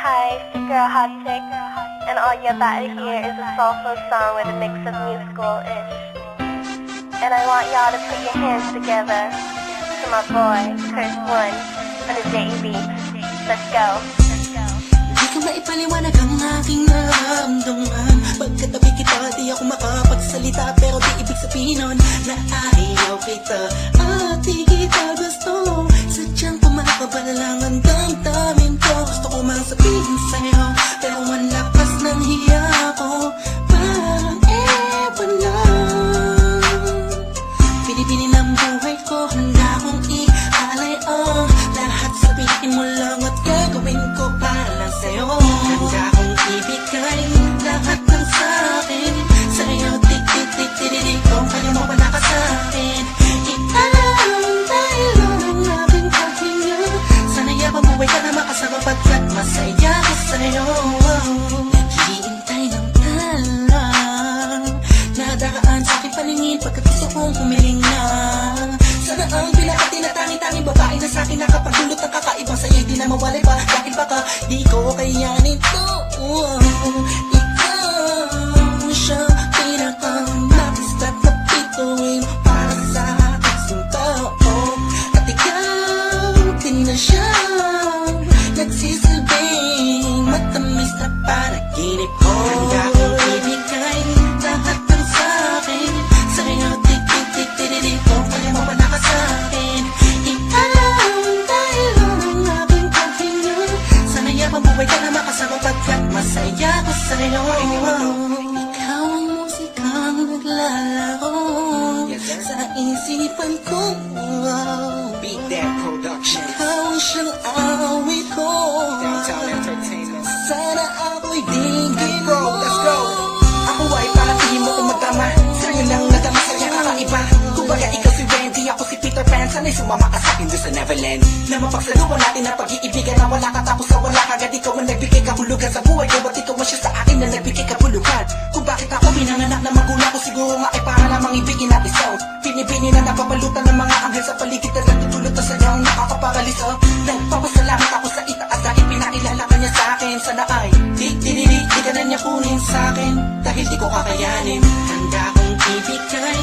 Hi, it's your girl Hot Chick, and all you're about to hear is a soulful song with a mix of musical-ish. And I want y'all to put your hands together to my boy, Curse One, on the JB. Let's go. Di ko maipaliwanag ang aking nararamdaman. Pagkatabi kita, di ako makapagsalita, pero di ibig sabihin nun na ayaw kita at di kita gusto. Sadyang pumakabala lang ang damdamin ko. Gusto ko mang sabihin sa'yo, pero ang lakas ng hiya ko. Parang ewan lang. Pinipili ng buhay ko, handa kong ialay ang lahat. Sabihin mo lang at gagawin ko para lang sa'yo. Handa kong ibigay lahat ng sa'kin sa'yo. Tik-tik-tik-tik-tik kung kaya mo wala ka sa'kin. Ialay dahil ang aking paghinga. Sana'y mabuhay ka na makasama pagkat masaya ko sa'yo. Hihintay ng talang nadaraan sa aking paningin pagkat gusto kong humiling na. Sana ang pinaka tinatangi-tanging babae na sa'kin nakapagdulot ng kakaibang sa'yo'y di na mawalay pa. Dahil baka di ko kayanin to. Ikaw siya pinakang napistat na pituin para sa aking tao. At ikaw din na siya nagsisilbing matamis na panaginip ko. Handa kong ibigay lahat ng sa'kin sa'yo. Tik-tik-tik-tik-tik kung kaya mo wala ka sa'kin. Ikaw dahil ang aking paghinga. Sana'y mabuhay ka na makasama pagkat masaya ko sa'yo. Ikaw ang musikang naglalaro sa isipan ko. Beat That Production, Ikaw ang siyang awit ko. Downtown Entertainment. Sana ako'y digin Bro, mo. let's go. Ako ay parang tingin mo kung magtama. Sa'yo nang nadama sa'yo kakaiba. Kumbaga ikaw si Wendy, ako si Peter Pan. Sana'y sumama ka sa'kin doon sa Neverland. Na mapagsaluhan natin ang pag-iibigan na wala ka tapos sa wala kagad. Ikaw ang nagbigay kahulugan sa buhay ko. Ba't ikaw ang siya sa akin na nagbigay kapulugan? Kung bakit ako pinanganak na magulang ko, siguro nga ay para lamang ibigin natin sound. Pinipini na napapalutan ng mga anghel sa paligid na nagtutulot na sadyang nakakaparaliso. Nagpapasalamat ako sa itaas dahil pinakilala ka niya sa akin. Sana ay di ka na niya kunin sa akin dahil di ko kakayanin. Handa kong ibigay